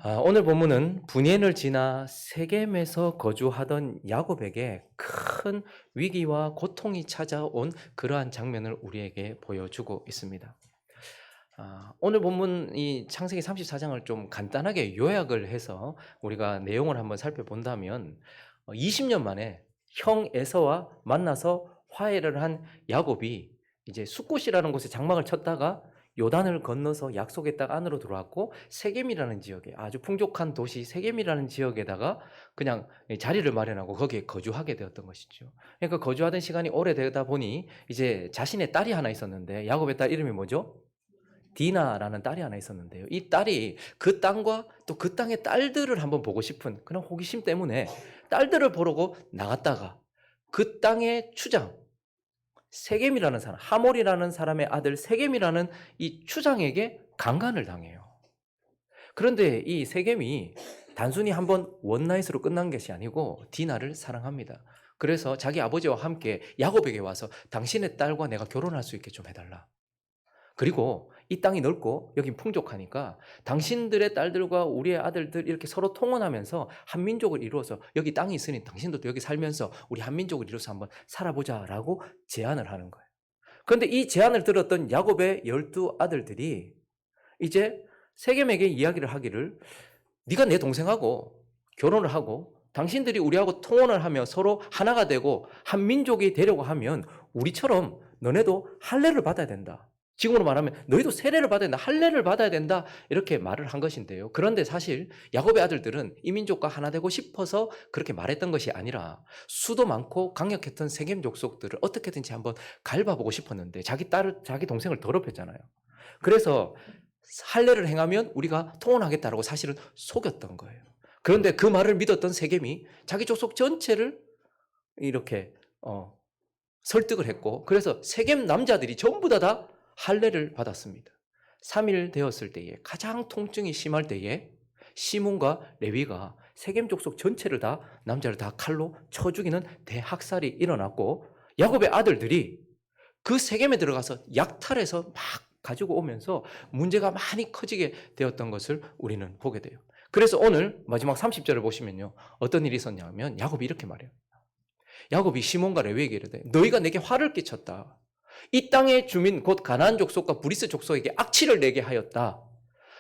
오늘 본문은 분연을 지나 세겜에서 거주하던 야곱에게 큰 위기와 고통이 찾아온 그러한 장면을 우리에게 보여주고 있습니다. 오늘 본문 이 창세기 34장을 좀 간단하게 요약을 해서 우리가 내용을 한번 살펴본다면 20년 만에 형 에서와 만나서 화해를 한 야곱이 이제 숫곳이라는 곳에 장막을 쳤다가 요단을 건너서 약속의 땅 안으로 들어왔고 세겜이라는 지역에 아주 풍족한 도시 세겜이라는 지역에다가 그냥 자리를 마련하고 거기에 거주하게 되었던 것이죠. 그러니까 거주하던 시간이 오래되다 보니 이제 자신의 딸이 하나 있었는데 야곱의 딸 이름이 뭐죠? 디나라는 딸이 하나 있었는데요. 이 딸이 그 땅과 또 그 땅의 딸들을 한번 보고 싶은 그런 호기심 때문에 딸들을 보려고 나갔다가 그 땅의 추장 세겜이라는 사람, 하몰이라는 사람의 아들 세겜이라는 이 추장에게 강간을 당해요. 그런데 이 세겜이 단순히 한번 원나잇으로 끝난 것이 아니고 디나를 사랑합니다. 그래서 자기 아버지와 함께 야곱에게 와서 당신의 딸과 내가 결혼할 수 있게 좀 해달라. 그리고 이 땅이 넓고 여긴 풍족하니까 당신들의 딸들과 우리의 아들들 이렇게 서로 통혼하면서 한민족을 이루어서 여기 땅이 있으니 당신도 여기 살면서 우리 한민족을 이루어서 한번 살아보자라고 제안을 하는 거예요. 그런데 이 제안을 들었던 야곱의 12 아들들이 이제 세겜에게 이야기를 하기를 네가 내 동생하고 결혼을 하고 당신들이 우리하고 통혼을 하며 서로 하나가 되고 한민족이 되려고 하면 우리처럼 너네도 할례를 받아야 된다. 지금으로 말하면 너희도 세례를 받아야 된다. 할례를 받아야 된다. 이렇게 말을 한 것인데요. 그런데 사실 야곱의 아들들은 이 민족과 하나 되고 싶어서 그렇게 말했던 것이 아니라 수도 많고 강력했던 세겜 족속들을 어떻게든지 한번 갈바보고 싶었는데 자기 동생을 더럽혔잖아요. 그래서 할례를 행하면 우리가 통혼하겠다라고 사실은 속였던 거예요. 그런데 그 말을 믿었던 세겜이 자기 족속 전체를 이렇게 설득을 했고 그래서 세겜 남자들이 전부 다 할례를 받았습니다. 3일 되었을 때에 가장 통증이 심할 때에 시몬과 레위가 세겜 족속 전체를 다 남자를 다 칼로 쳐 죽이는 대학살이 일어났고 야곱의 아들들이 그 세겜에 들어가서 약탈해서 막 가지고 오면서 문제가 많이 커지게 되었던 것을 우리는 보게 돼요. 그래서 오늘 마지막 30절을 보시면요. 어떤 일이 있었냐면 야곱이 이렇게 말해요. 야곱이 시몬과 레위에게 이르되 너희가 내게 화를 끼쳤다. 이 땅의 주민 곧 가나안 족속과 브리스 족속에게 악취를 내게 하였다.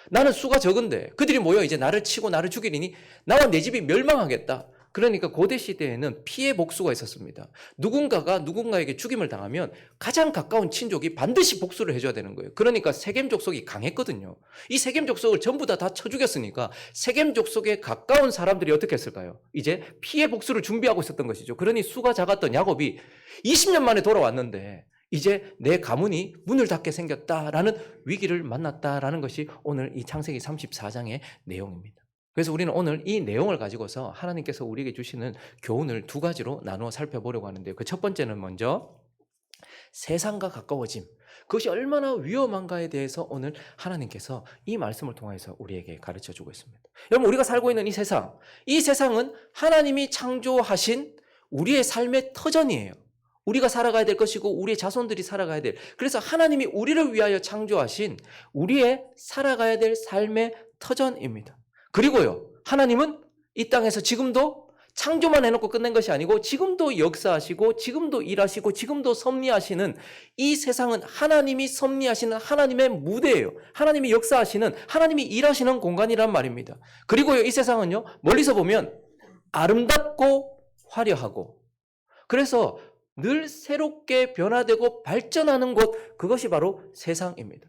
나는 수가 적은데 그들이 모여 이제 나를 치고 나를 죽이리니 나와 내 집이 멸망하겠다. 그러니까 고대 시대에는 피해 복수가 있었습니다. 누군가가 누군가에게 죽임을 당하면 가장 가까운 친족이 반드시 복수를 해줘야 되는 거예요. 그러니까 세겜 족속이 강했거든요. 이 세겜 족속을 전부 다 쳐 죽였으니까 세겜 족속에 가까운 사람들이 어떻게 했을까요? 이제 피해 복수를 준비하고 있었던 것이죠. 그러니 수가 작았던 야곱이 20년 만에 돌아왔는데 이제 내 가문이 문을 닫게 생겼다라는 위기를 만났다라는 것이 오늘 이 창세기 34장의 내용입니다. 그래서 우리는 오늘 이 내용을 가지고서 하나님께서 우리에게 주시는 교훈을 두 가지로 나누어 살펴보려고 하는데요. 그 첫 번째는 먼저 세상과 가까워짐. 그것이 얼마나 위험한가에 대해서 오늘 하나님께서 이 말씀을 통해서 우리에게 가르쳐 주고 있습니다. 여러분, 우리가 살고 있는 이 세상은 하나님이 창조하신 우리의 삶의 터전이에요. 우리가 살아가야 될 것이고 우리의 자손들이 살아가야 될. 그래서 하나님이 우리를 위하여 창조하신 우리의 살아가야 될 삶의 터전입니다. 그리고요, 하나님은 이 땅에서 지금도 창조만 해놓고 끝낸 것이 아니고 지금도 역사하시고 지금도 일하시고 지금도 섭리하시는 이 세상은 하나님이 섭리하시는 하나님의 무대예요. 하나님이 역사하시는 하나님이 일하시는 공간이란 말입니다. 그리고요, 이 세상은요, 멀리서 보면 아름답고 화려하고 그래서 늘 새롭게 변화되고 발전하는 곳, 그것이 바로 세상입니다.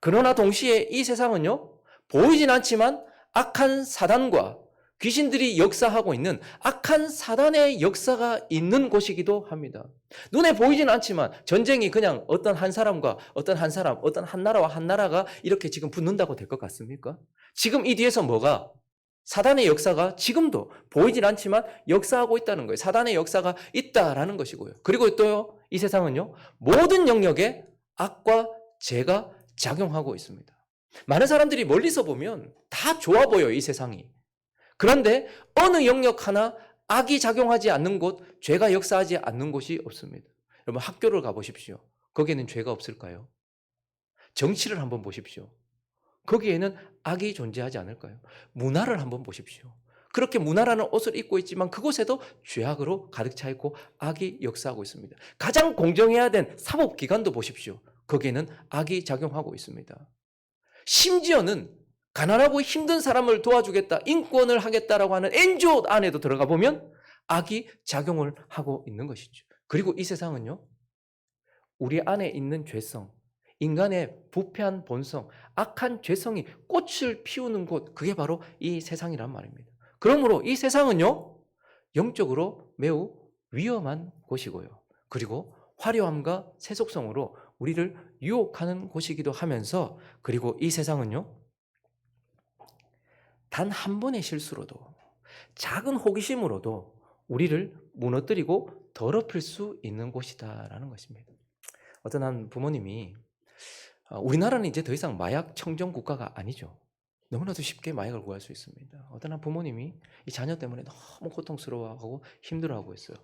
그러나 동시에 이 세상은요, 보이진 않지만 악한 사단과 귀신들이 역사하고 있는 악한 사단의 역사가 있는 곳이기도 합니다. 눈에 보이진 않지만 전쟁이 그냥 어떤 한 사람과 어떤 한 사람, 어떤 한 나라와 한 나라가 이렇게 지금 붙는다고 될 것 같습니까? 지금 이 뒤에서 뭐가? 사단의 역사가 지금도 보이진 않지만 역사하고 있다는 거예요. 사단의 역사가 있다라는 것이고요. 그리고 또요, 이 세상은요, 모든 영역에 악과 죄가 작용하고 있습니다. 많은 사람들이 멀리서 보면 다 좋아 보여요, 이 세상이. 그런데 어느 영역 하나 악이 작용하지 않는 곳, 죄가 역사하지 않는 곳이 없습니다. 여러분, 학교를 가보십시오. 거기에는 죄가 없을까요? 정치를 한번 보십시오. 거기에는 악이 존재하지 않을까요? 문화를 한번 보십시오. 그렇게 문화라는 옷을 입고 있지만 그곳에도 죄악으로 가득 차 있고 악이 역사하고 있습니다. 가장 공정해야 된 사법기관도 보십시오. 거기에는 악이 작용하고 있습니다. 심지어는 가난하고 힘든 사람을 도와주겠다, 인권을 하겠다라고 하는 NGO 안에도 들어가 보면 악이 작용을 하고 있는 것이죠. 그리고 이 세상은요, 우리 안에 있는 죄성, 인간의 부패한 본성, 악한 죄성이 꽃을 피우는 곳, 그게 바로 이 세상이란 말입니다. 그러므로 이 세상은요, 영적으로 매우 위험한 곳이고요. 그리고 화려함과 세속성으로 우리를 유혹하는 곳이기도 하면서, 그리고 이 세상은요, 단 한 번의 실수로도, 작은 호기심으로도 우리를 무너뜨리고 더럽힐 수 있는 곳이다라는 것입니다. 어떤 한 부모님이 우리나라는 이제 더 이상 마약 청정 국가가 아니죠. 너무나도 쉽게 마약을 구할 수 있습니다. 어떤 한 부모님이 이 자녀 때문에 너무 고통스러워하고 힘들어하고 있어요.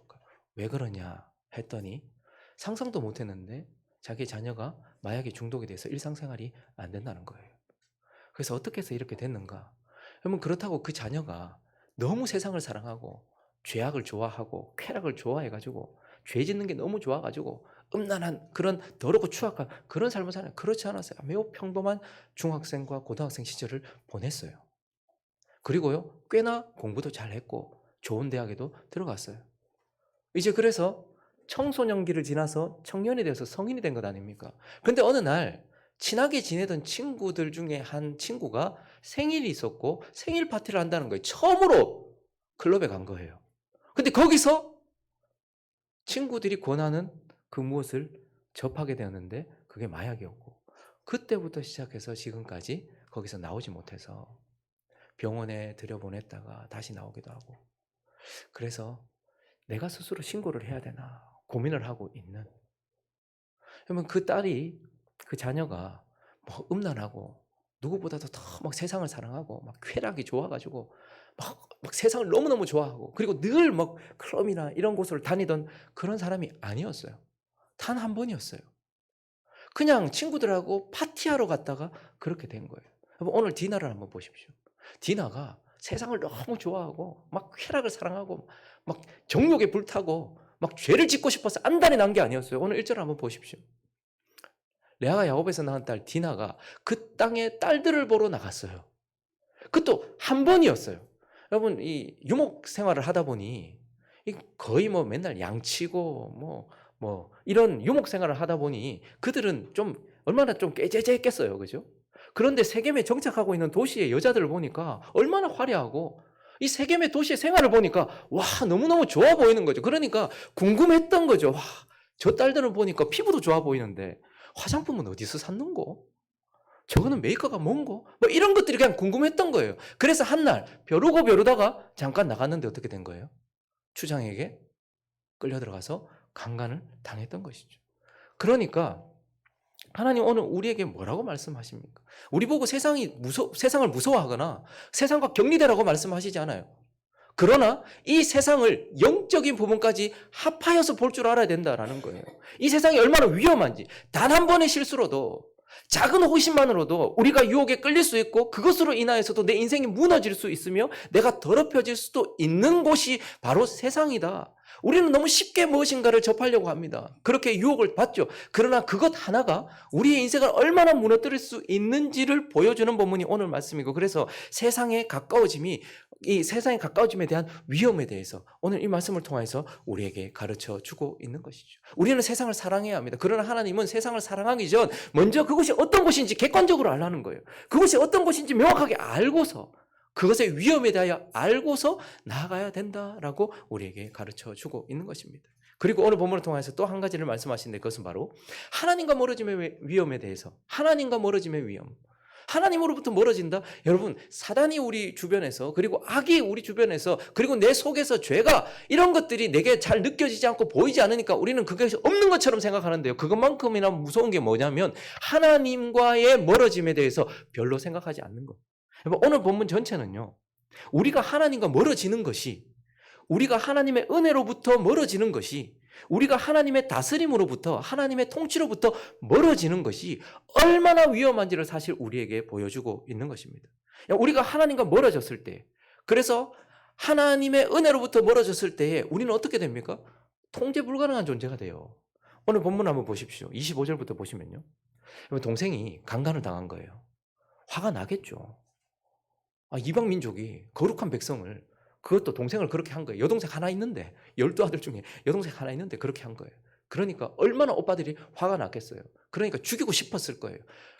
왜 그러냐 했더니 상상도 못했는데 자기 자녀가 마약에 중독이 돼서 일상생활이 안 된다는 거예요. 그래서 어떻게 해서 이렇게 됐는가? 그러면 그렇다고 그 자녀가 너무 세상을 사랑하고 죄악을 좋아하고 쾌락을 좋아해가지고 죄 짓는 게 너무 좋아가지고 음란한 그런 더럽고 추악한 그런 삶을 사는, 그렇지 않았어요. 매우 평범한 중학생과 고등학생 시절을 보냈어요. 그리고요, 꽤나 공부도 잘했고 좋은 대학에도 들어갔어요. 이제 그래서 청소년기를 지나서 청년이 되어서 성인이 된 것 아닙니까? 근데 어느 날 친하게 지내던 친구들 중에 한 친구가 생일이 있었고 생일 파티를 한다는 거예요. 처음으로 클럽에 간 거예요. 근데 거기서 친구들이 권하는 그 무엇을 접하게 되었는데 그게 마약이었고, 그때부터 시작해서 지금까지 거기서 나오지 못해서 병원에 들여보냈다가 다시 나오기도 하고, 그래서 내가 스스로 신고를 해야 되나 고민을 하고 있는. 그러면 그 딸이, 그 자녀가 뭐 음란하고 누구보다도 더 막 세상을 사랑하고 막 쾌락이 좋아가지고 막 세상을 너무너무 좋아하고, 그리고 늘 막 클럽이나 이런 곳을 다니던 그런 사람이 아니었어요. 단 한 번이었어요. 그냥 친구들하고 파티하러 갔다가 그렇게 된 거예요. 오늘 디나를 한번 보십시오. 디나가 세상을 너무 좋아하고 막 쾌락을 사랑하고 막 정욕에 불타고 막 죄를 짓고 싶어서 안달이 난 게 아니었어요. 오늘 1절 한번 보십시오. 레아가 야곱에서 낳은 딸 디나가 그 땅에 딸들을 보러 나갔어요. 그것도 한 번이었어요. 여러분, 이 유목 생활을 하다 보니 거의 뭐 맨날 양치고 뭐 이런 유목 생활을 하다 보니 그들은 좀 얼마나 좀 깨재재했겠어요. 그죠? 그런데 세겜에 정착하고 있는 도시의 여자들을 보니까 얼마나 화려하고, 이 세겜의 도시의 생활을 보니까 와, 너무너무 좋아 보이는 거죠. 그러니까 궁금했던 거죠. 와, 저 딸들을 보니까 피부도 좋아 보이는데 화장품은 어디서 샀는고? 저거는 메이커가 뭔고? 뭐 이런 것들이 그냥 궁금했던 거예요. 그래서 한날 벼르고 벼르다가 잠깐 나갔는데 어떻게 된 거예요? 추장에게 끌려 들어가서 강간을 당했던 것이죠. 그러니까 하나님 오늘 우리에게 뭐라고 말씀하십니까? 우리 보고 세상을 무서워하거나 세상과 격리되라고 말씀하시지 않아요. 그러나 이 세상을 영적인 부분까지 합하여서 볼 줄 알아야 된다라는 거예요. 이 세상이 얼마나 위험한지, 단 한 번의 실수로도, 작은 호기심만으로도 우리가 유혹에 끌릴 수 있고, 그것으로 인하여서도 내 인생이 무너질 수 있으며 내가 더럽혀질 수도 있는 곳이 바로 세상이다. 우리는 너무 쉽게 무엇인가를 접하려고 합니다. 그렇게 유혹을 받죠. 그러나 그것 하나가 우리의 인생을 얼마나 무너뜨릴 수 있는지를 보여주는 본문이 오늘 말씀이고, 그래서 세상에 가까워짐이, 이 세상에 가까워짐에 대한 위험에 대해서 오늘 이 말씀을 통해서 우리에게 가르쳐 주고 있는 것이죠. 우리는 세상을 사랑해야 합니다. 그러나 하나님은 세상을 사랑하기 전 먼저 그것이 어떤 것인지 객관적으로 알라는 거예요. 그것이 어떤 것인지 명확하게 알고서, 그것의 위험에 대하여 알고서 나아가야 된다라고 우리에게 가르쳐 주고 있는 것입니다. 그리고 오늘 본문을 통해서 또 한 가지를 말씀하시는데, 그것은 바로 하나님과 멀어짐의 위험에 대해서, 하나님과 멀어짐의 위험. 하나님으로부터 멀어진다? 여러분, 사단이 우리 주변에서, 그리고 악이 우리 주변에서, 그리고 내 속에서 죄가, 이런 것들이 내게 잘 느껴지지 않고 보이지 않으니까 우리는 그것이 없는 것처럼 생각하는데요. 그것만큼이나 무서운 게 뭐냐면 하나님과의 멀어짐에 대해서 별로 생각하지 않는 것. 오늘 본문 전체는요, 우리가 하나님과 멀어지는 것이 우리가 하나님의 은혜로부터 멀어지는 것이, 우리가 하나님의 다스림으로부터, 하나님의 통치로부터 멀어지는 것이 얼마나 위험한지를 사실 우리에게 보여주고 있는 것입니다. 우리가 하나님과 멀어졌을 때, 그래서 하나님의 은혜로부터 멀어졌을 때에 우리는 어떻게 됩니까? 통제 불가능한 존재가 돼요. 오늘 본문 한번 보십시오. 25절부터 보시면요. 동생이 강간을 당한 거예요. 화가 나겠죠. 이방 민족이 거룩한 백성을, 그것도 동생을 그렇게 한 거예요. 여동생 하나 있는데, 12아들 중에 여동생 하나 있는데 그렇게 한 거예요. 그러니까 얼마나 오빠들이 화가 났겠어요. 그러니까 죽이고 싶었을 거예요.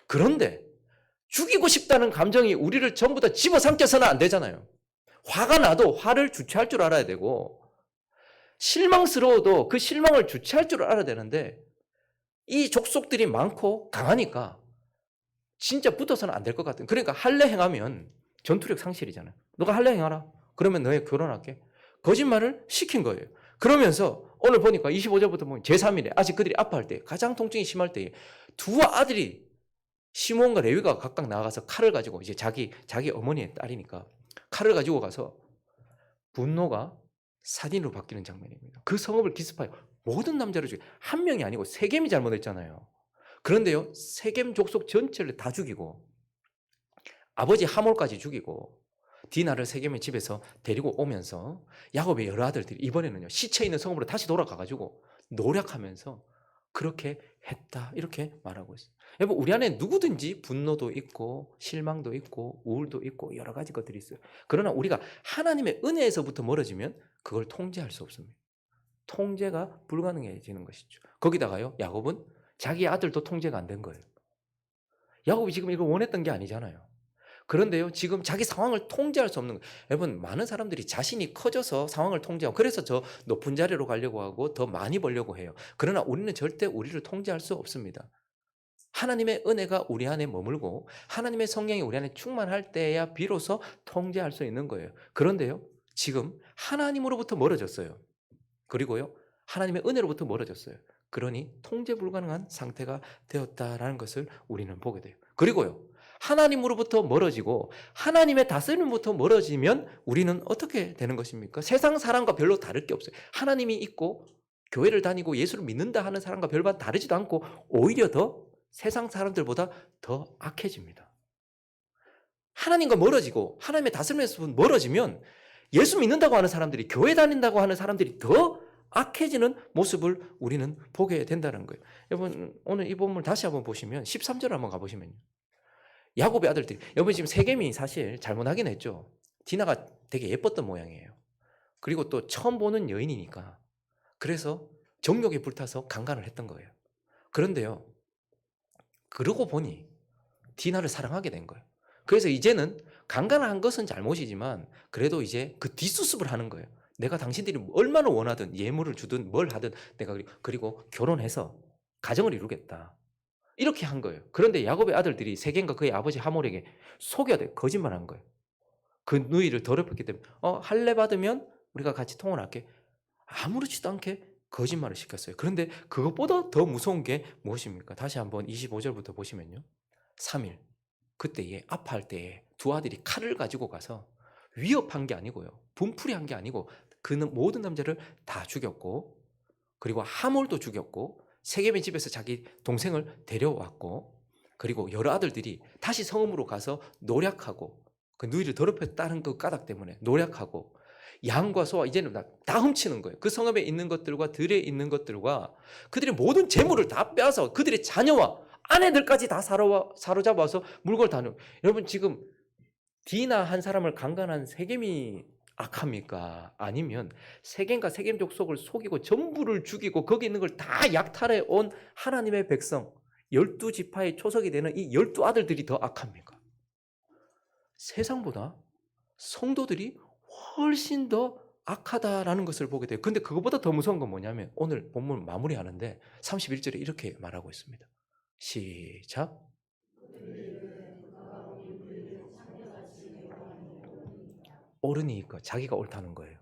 그런데 죽이고 싶다는 감정이 우리를 전부 다 집어삼켜서는 안 되잖아요. 화가 나도 화를 주체할 줄 알아야 되고, 실망스러워도 그 실망을 주체할 줄 알아야 되는데, 이 족속들이 많고 강하니까 진짜 붙어서는 안 될 것 같아요. 그러니까 할례 행하면 전투력 상실이잖아요. 너가 할례 행하라. 그러면 너희 결혼할게. 거짓말을 시킨 거예요. 그러면서 오늘 보니까 25절부터 보면 제3일에 아직 그들이 아파할 때, 가장 통증이 심할 때에 두 아들이 시몬과 레위가 각각 나가서 칼을 가지고, 이제 자기 어머니의 딸이니까 칼을 가지고 가서 분노가 살인으로 바뀌는 장면입니다. 그 성읍을 기습하여 모든 남자를 죽여, 한 명이 아니고 세겜이 잘못했잖아요. 그런데요, 세겜 족속 전체를 다 죽이고 아버지 하몰까지 죽이고 디나를 세겜의 집에서 데리고 오면서 야곱의 여러 아들들이 이번에는요, 시체 있는 성읍으로 다시 돌아가가지고 노력하면서 그렇게 했다, 이렇게 말하고 있어요. 여러분, 우리 안에 누구든지 분노도 있고 실망도 있고 우울도 있고 여러 가지 것들이 있어요. 그러나 우리가 하나님의 은혜에서부터 멀어지면 그걸 통제할 수 없습니다. 통제가 불가능해지는 것이죠. 거기다가요, 야곱은 자기 아들도 통제가 안 된 거예요. 야곱이 지금 이걸 원했던 게 아니잖아요. 그런데요, 지금 자기 상황을 통제할 수 없는 거예요. 여러분, 많은 사람들이 자신이 커져서 상황을 통제하고, 그래서 저 높은 자리로 가려고 하고 더 많이 벌려고 해요. 그러나 우리는 절대 우리를 통제할 수 없습니다. 하나님의 은혜가 우리 안에 머물고 하나님의 성령이 우리 안에 충만할 때야 비로소 통제할 수 있는 거예요. 그런데요, 지금 하나님으로부터 멀어졌어요. 그리고요, 하나님의 은혜로부터 멀어졌어요. 그러니 통제 불가능한 상태가 되었다라는 것을 우리는 보게 돼요. 그리고요, 하나님으로부터 멀어지고 하나님의 다스림으로부터 멀어지면 우리는 어떻게 되는 것입니까? 세상 사람과 별로 다를 게 없어요. 하나님이 있고 교회를 다니고 예수를 믿는다 하는 사람과 별반 다르지도 않고 오히려 더 세상 사람들보다 더 악해집니다. 하나님과 멀어지고 하나님의 다스림에서 멀어지면 예수 믿는다고 하는 사람들이, 교회 다닌다고 하는 사람들이 더 악해지는 모습을 우리는 보게 된다는 거예요. 여러분, 오늘 이 본문을 다시 한번 보시면 13절 한번 가보시면요, 야곱의 아들들이, 여러분 지금 세겜이 사실 잘못하긴 했죠. 디나가 되게 예뻤던 모양이에요. 그리고 또 처음 보는 여인이니까 그래서 정욕에 불타서 강간을 했던 거예요. 그런데요, 그러고 보니 디나를 사랑하게 된 거예요. 그래서 이제는 강간을 한 것은 잘못이지만 그래도 이제 그 뒷수습을 하는 거예요. 내가 당신들이 얼마나 원하든 예물을 주든 뭘 하든 내가 그리고 결혼해서 가정을 이루겠다, 이렇게 한 거예요. 그런데 야곱의 아들들이 세겜과 그의 아버지 하몰에게 속여야 돼, 거짓말한 거예요. 그 누이를 더럽혔기 때문에 할례 받으면 우리가 같이 통혼할게, 아무렇지도 않게 거짓말을 시켰어요. 그런데 그것보다 더 무서운 게 무엇입니까? 다시 한번 25절부터 보시면요, 3일 그때에 아파할 때에 두 아들이 칼을 가지고 가서 위협한 게 아니고요, 분풀이한 게 아니고 그는 모든 남자를 다 죽였고, 그리고 하몰도 죽였고, 세겜의 집에서 자기 동생을 데려왔고, 그리고 여러 아들들이 다시 성읍으로 가서 노략하고, 그 누이를 더럽혔다는 그 까닭 때문에 노략하고, 양과 소와 이제는 다 훔치는 거예요. 그 성읍에 있는 것들과 들에 있는 것들과 그들의 모든 재물을 다 빼앗아 그들의 자녀와 아내들까지 다 사로잡아서 물건을 다 넣어요. 여러분, 지금 디나 한 사람을 강간한 세겜이 악합니까? 아니면 세겜과 세겜 족속을 속이고 전부를 죽이고 거기 있는 걸 다 약탈해 온 하나님의 백성 12지파의 초석이 되는 이 12아들들이 더 악합니까? 세상보다 성도들이 훨씬 더 악하다라는 것을 보게 돼요. 근데 그것보다 더 무서운 건 뭐냐면 오늘 본문 마무리하는데 31절에 이렇게 말하고 있습니다. 시작. 옳으니까 자기가 옳다는 거예요.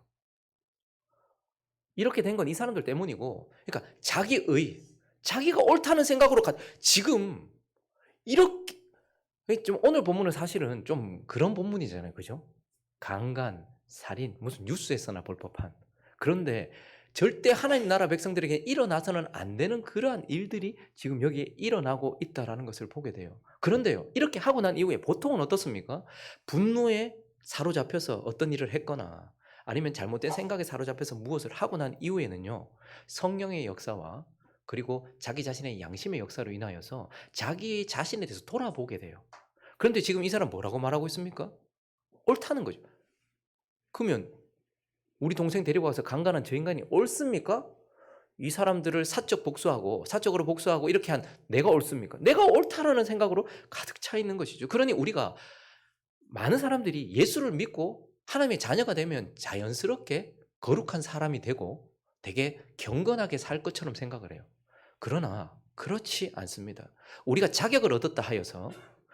이렇게 된 건 이 사람들 때문이고, 그러니까 자기가 옳다는 생각으로 지금 이렇게 좀 오늘 본문은 사실은 좀 그런 본문이잖아요, 그죠? 강간, 살인, 무슨 뉴스에서나 볼 법한. 그런데 절대 하나님 나라 백성들에게 일어나서는 안 되는 그러한 일들이 지금 여기에 일어나고 있다는 것을 보게 돼요. 그런데요, 이렇게 하고 난 이후에 보통은 어떻습니까? 분노에 사로잡혀서 어떤 일을 했거나 아니면 잘못된 생각에 사로잡혀서 무엇을 하고 난 이후에는요, 성령의 역사와 그리고 자기 자신의 양심의 역사로 인하여서 자기 자신에 대해서 돌아보게 돼요. 그런데 지금 이 사람 뭐라고 말하고 있습니까? 옳다는 거죠. 그러면 우리 동생 데리고 가서 강간한 저 인간이 옳습니까? 이 사람들을 사적으로 복수하고 이렇게 한 내가 옳습니까? 내가 옳다라는 생각으로 가득 차 있는 것이죠. 그러니 우리가 많은 사람들이 예수를 믿고 하나님의 자녀가 되면 자연스럽게 거룩한 사람이 되고 되게 경건하게 살 것처럼 생각을 해요. 그러나 그렇지 않습니다. 우리가 자격을 얻었다 하여서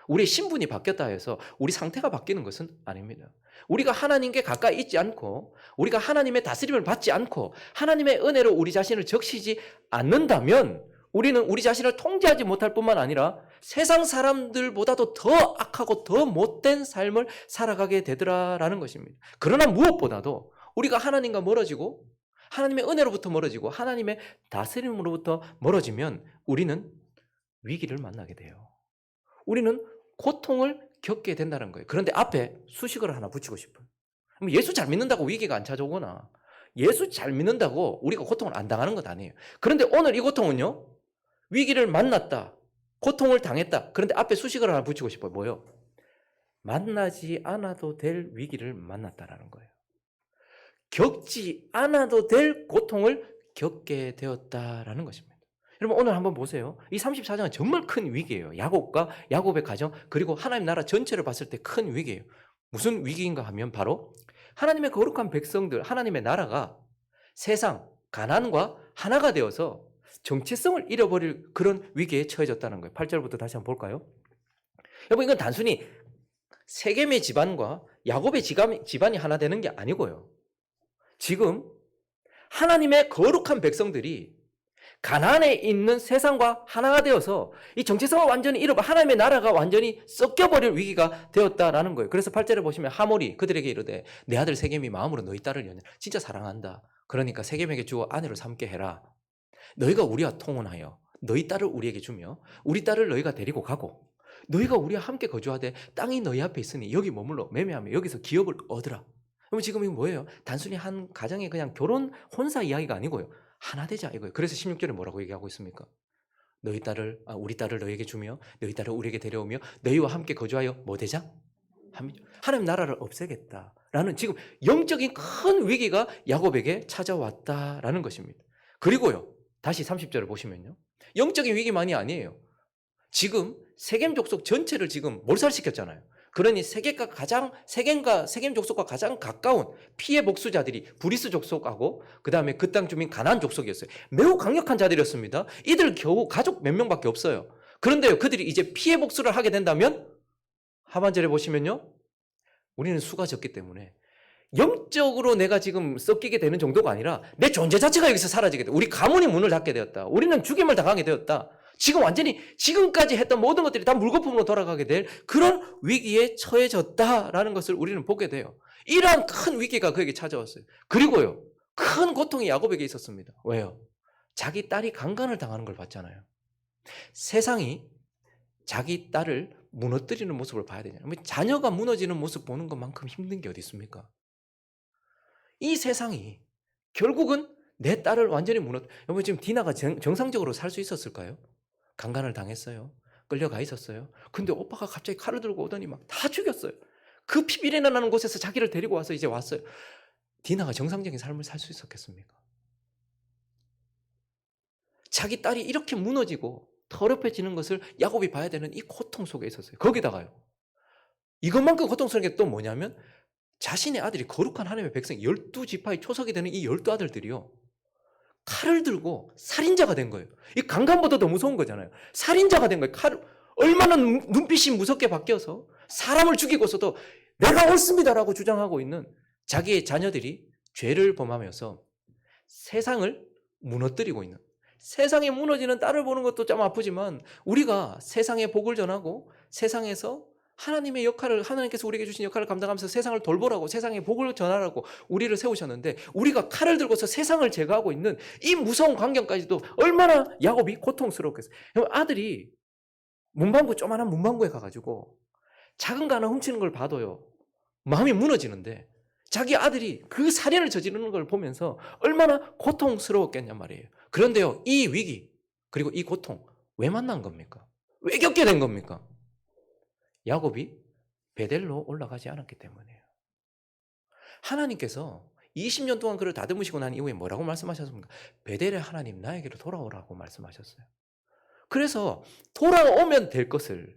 우리의 신분이 바뀌었다 해서 우리 상태가 바뀌는 것은 아닙니다. 우리가 하나님께 가까이 있지 않고 우리가 하나님의 다스림을 받지 않고 하나님의 은혜로 우리 자신을 적시지 않는다면 우리는 우리 자신을 통제하지 못할 뿐만 아니라 세상 사람들보다도 더 악하고 더 못된 삶을 살아가게 되더라라는 것입니다. 그러나 무엇보다도 우리가 하나님과 멀어지고 하나님의 은혜로부터 멀어지고 하나님의 다스림으로부터 멀어지면 우리는 위기를 만나게 돼요. 우리는 고통을 겪게 된다는 거예요. 그런데 앞에 수식어를 하나 붙이고 싶어요. 예수 잘 믿는다고 위기가 안 찾아오거나 예수 잘 믿는다고 우리가 고통을 안 당하는 것 아니에요. 그런데 오늘 이 고통은요, 위기를 만났다, 고통을 당했다. 그런데 앞에 수식어를 하나 붙이고 싶어요. 뭐요? 만나지 않아도 될 위기를 만났다라는 거예요. 겪지 않아도 될 고통을 겪게 되었다라는 것입니다. 여러분 오늘 한번 보세요. 이 34장은 정말 큰 위기예요. 야곱과 야곱의 가정 그리고 하나님 나라 전체를 봤을 때 큰 위기예요. 무슨 위기인가 하면 바로 하나님의 거룩한 백성들, 하나님의 나라가 세상, 가난과 하나가 되어서 정체성을 잃어버릴 그런 위기에 처해졌다는 거예요. 8절부터 다시 한번 볼까요? 여러분 이건 단순히 세겜의 집안과 야곱의 집안이 하나 되는 게 아니고요. 지금 하나님의 거룩한 백성들이 가나안에 있는 세상과 하나가 되어서 이 정체성을 완전히 잃어버 하나님의 나라가 완전히 섞여버릴 위기가 되었다라는 거예요. 그래서 8절에 보시면 하몰이 그들에게 이르되 내 아들 세겜이 마음으로 너희 딸을 진짜 사랑한다. 그러니까 세겜에게 주어 아내로 삼게 해라. 너희가 우리와 통혼하여 너희 딸을 우리에게 주며 우리 딸을 너희가 데리고 가고 너희가 우리와 함께 거주하되 땅이 너희 앞에 있으니 여기 머물러 매매하며 여기서 기업을 얻으라. 그럼 지금 이거 뭐예요? 단순히 한 가정의 그냥 결혼 혼사 이야기가 아니고요. 하나 되자 이거예요. 그래서 16절에 뭐라고 얘기하고 있습니까? 우리 딸을 너희에게 주며 너희 딸을 우리에게 데려오며 너희와 함께 거주하여 뭐 되자? 하나님 나라를 없애겠다라는 지금 영적인 큰 위기가 야곱에게 찾아왔다라는 것입니다. 그리고요. 다시 30절을 보시면요. 영적인 위기만이 아니에요. 지금 세겜 족속 전체를 지금 몰살시켰잖아요. 그러니 세겜 족속과 가장 가까운 피해 복수자들이 브리스 족속하고 그 다음에 그 땅 주민 가나안 족속이었어요. 매우 강력한 자들이었습니다. 이들 겨우 가족 몇 명밖에 없어요. 그런데요, 그들이 이제 피해 복수를 하게 된다면 하반절에 보시면요, 우리는 수가 적기 때문에 영적으로 내가 지금 섞이게 되는 정도가 아니라 내 존재 자체가 여기서 사라지게 돼. 우리 가문이 문을 닫게 되었다. 우리는 죽임을 당하게 되었다. 지금 완전히 지금까지 했던 모든 것들이 다 물거품으로 돌아가게 될 그런 위기에 처해졌다라는 것을 우리는 보게 돼요. 이러한 큰 위기가 그에게 찾아왔어요. 그리고요, 큰 고통이 야곱에게 있었습니다. 왜요? 자기 딸이 강간을 당하는 걸 봤잖아요. 세상이 자기 딸을 무너뜨리는 모습을 봐야 되잖아요. 자녀가 무너지는 모습 보는 것만큼 힘든 게 어디 있습니까? 이 세상이 결국은 내 딸을 완전히 여러분 지금 디나가 정상적으로 살 수 있었을까요? 강간을 당했어요. 끌려가 있었어요. 근데 오빠가 갑자기 칼을 들고 오더니 막 다 죽였어요. 그 피비린내 나는 곳에서 자기를 데리고 와서 이제 왔어요. 디나가 정상적인 삶을 살 수 있었겠습니까? 자기 딸이 이렇게 무너지고 더럽혀지는 것을 야곱이 봐야 되는 이 고통 속에 있었어요. 거기다가요. 이것만큼 고통스러운 게 또 뭐냐면 자신의 아들이 거룩한 하나님의 백성 12지파의 초석이 되는 이 12아들들이요. 칼을 들고 살인자가 된 거예요. 이 강간보다 더 무서운 거잖아요. 살인자가 된 거예요. 얼마나 눈빛이 무섭게 바뀌어서 사람을 죽이고서도 내가 옳습니다라고 주장하고 있는 자기의 자녀들이 죄를 범하면서 세상을 무너뜨리고 있는, 세상에 무너지는 딸을 보는 것도 좀 아프지만 우리가 세상에 복을 전하고 세상에서 하나님의 역할을, 하나님께서 우리에게 주신 역할을 감당하면서 세상을 돌보라고, 세상에 복을 전하라고 우리를 세우셨는데, 우리가 칼을 들고서 세상을 제거하고 있는 이 무서운 광경까지도 얼마나 야곱이 고통스럽겠어요. 아들이 문방구, 조만한 문방구에 가가지고 작은 거 하나 훔치는 걸 봐도요, 마음이 무너지는데, 자기 아들이 그 살인을 저지르는 걸 보면서 얼마나 고통스러웠겠냔 말이에요. 그런데요, 이 위기, 그리고 이 고통, 왜 만난 겁니까? 왜 겪게 된 겁니까? 야곱이 베델로 올라가지 않았기 때문이에요. 하나님께서 20년 동안 그를 다듬으시고 난 이후에 뭐라고 말씀하셨습니까? 베델의 하나님, 나에게로 돌아오라고 말씀하셨어요. 그래서 돌아오면 될 것을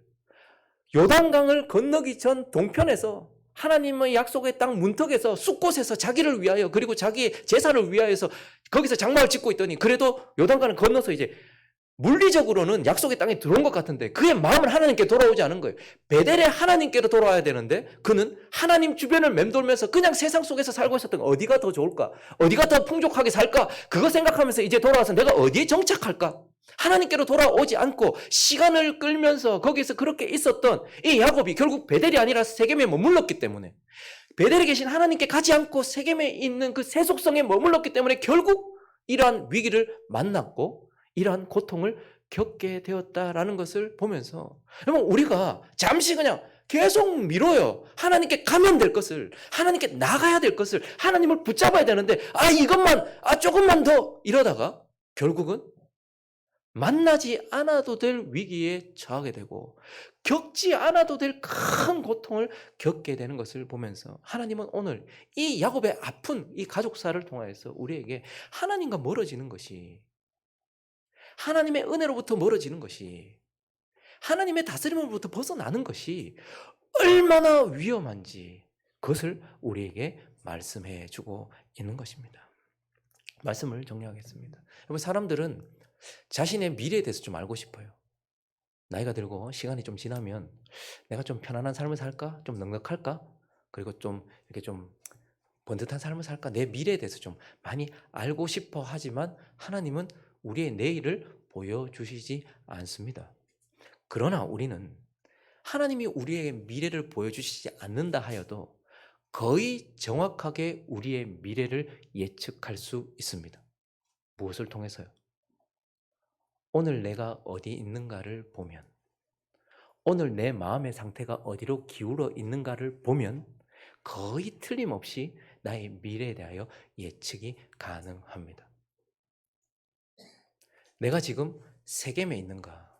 요단강을 건너기 전 동편에서 하나님의 약속의 땅 문턱에서 숲곳에서 자기를 위하여, 그리고 자기의 제사를 위하여서 거기서 장막을 짓고 있더니, 그래도 요단강을 건너서 이제 물리적으로는 약속의 땅에 들어온 것 같은데 그의 마음은 하나님께 돌아오지 않은 거예요. 베델의 하나님께로 돌아와야 되는데 그는 하나님 주변을 맴돌면서 그냥 세상 속에서 살고 있었던 거, 어디가 더 좋을까? 어디가 더 풍족하게 살까? 그거 생각하면서 이제 돌아와서 내가 어디에 정착할까? 하나님께로 돌아오지 않고 시간을 끌면서 거기서 그렇게 있었던 이 야곱이 결국 베델이 아니라 세겜에 머물렀기 때문에, 베델에 계신 하나님께 가지 않고 세겜에 있는 그 세속성에 머물렀기 때문에 결국 이러한 위기를 만났고 이러한 고통을 겪게 되었다라는 것을 보면서, 여러분, 우리가 잠시 그냥 계속 미뤄요. 하나님께 가면 될 것을, 하나님께 나가야 될 것을, 하나님을 붙잡아야 되는데, 이것만, 조금만 더 이러다가 결국은 만나지 않아도 될 위기에 처하게 되고 겪지 않아도 될 큰 고통을 겪게 되는 것을 보면서, 하나님은 오늘 이 야곱의 아픈 이 가족사를 통하여서 우리에게 하나님과 멀어지는 것이, 하나님의 은혜로부터 멀어지는 것이, 하나님의 다스림으로부터 벗어나는 것이 얼마나 위험한지 그것을 우리에게 말씀해 주고 있는 것입니다. 말씀을 정리하겠습니다. 여러분, 사람들은 자신의 미래에 대해서 좀 알고 싶어요. 나이가 들고 시간이 좀 지나면 내가 좀 편안한 삶을 살까? 좀 넉넉할까? 그리고 좀 이렇게 좀 번듯한 삶을 살까? 내 미래에 대해서 좀 많이 알고 싶어 하지만 하나님은 우리의 내일을 보여주시지 않습니다. 그러나 우리는 하나님이 우리의 미래를 보여주시지 않는다 하여도 거의 정확하게 우리의 미래를 예측할 수 있습니다. 무엇을 통해서요? 오늘 내가 어디 있는가를 보면, 오늘 내 마음의 상태가 어디로 기울어 있는가를 보면 거의 틀림없이 나의 미래에 대하여 예측이 가능합니다. 내가 지금 세겜에 있는가?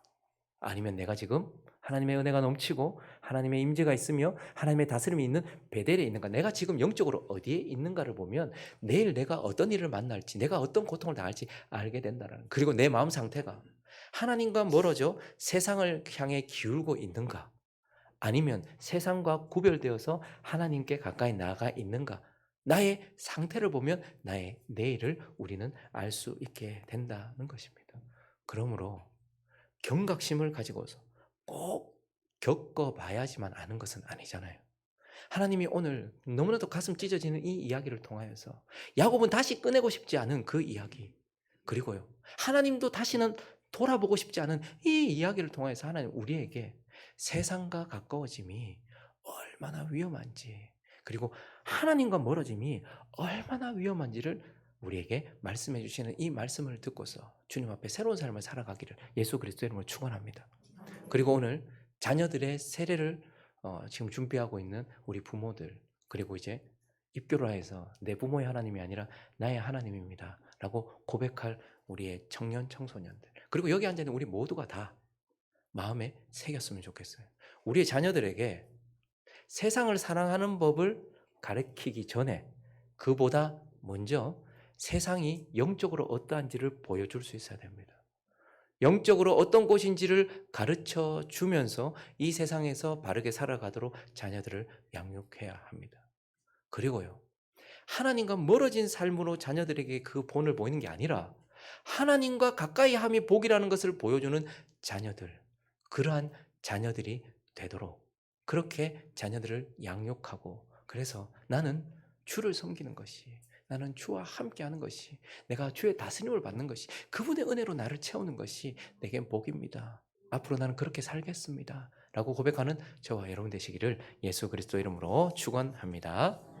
아니면 내가 지금 하나님의 은혜가 넘치고 하나님의 임재가 있으며 하나님의 다스림이 있는 베델에 있는가? 내가 지금 영적으로 어디에 있는가를 보면 내일 내가 어떤 일을 만날지, 내가 어떤 고통을 당할지 알게 된다는, 그리고 내 마음 상태가 하나님과 멀어져 세상을 향해 기울고 있는가? 아니면 세상과 구별되어서 하나님께 가까이 나아가 있는가? 나의 상태를 보면 나의 내일을 우리는 알 수 있게 된다는 것입니다. 그러므로 경각심을 가지고서 꼭 겪어봐야지만 아는 것은 아니잖아요. 하나님이 오늘 너무나도 가슴 찢어지는 이 이야기를 통하여서 야곱은 다시 꺼내고 싶지 않은 그 이야기, 그리고요, 하나님도 다시는 돌아보고 싶지 않은 이 이야기를 통해서 하나님 우리에게 세상과 가까워짐이 얼마나 위험한지, 그리고 하나님과 멀어짐이 얼마나 위험한지를 우리에게 말씀해 주시는 이 말씀을 듣고서 주님 앞에 새로운 삶을 살아가기를 예수 그리스도의 이름으로 축원합니다. 그리고 오늘 자녀들의 세례를 지금 준비하고 있는 우리 부모들, 그리고 이제 입교를 하여서 내 부모의 하나님이 아니라 나의 하나님입니다 라고 고백할 우리의 청년 청소년들, 그리고 여기 앉아있는 우리 모두가 다 마음에 새겼으면 좋겠어요. 우리의 자녀들에게 세상을 사랑하는 법을 가르치기 전에 그보다 먼저 세상이 영적으로 어떠한지를 보여줄 수 있어야 됩니다. 영적으로 어떤 곳인지를 가르쳐 주면서 이 세상에서 바르게 살아가도록 자녀들을 양육해야 합니다. 그리고요, 하나님과 멀어진 삶으로 자녀들에게 그 본을 보이는 게 아니라 하나님과 가까이 함이 복이라는 것을 보여주는 자녀들, 그러한 자녀들이 되도록 그렇게 자녀들을 양육하고, 그래서 나는 주를 섬기는 것이, 나는 주와 함께하는 것이, 내가 주의 다스림을 받는 것이, 그분의 은혜로 나를 채우는 것이 내겐 복입니다. 앞으로 나는 그렇게 살겠습니다 라고 고백하는 저와 여러분 되시기를 예수 그리스도 이름으로 축원합니다.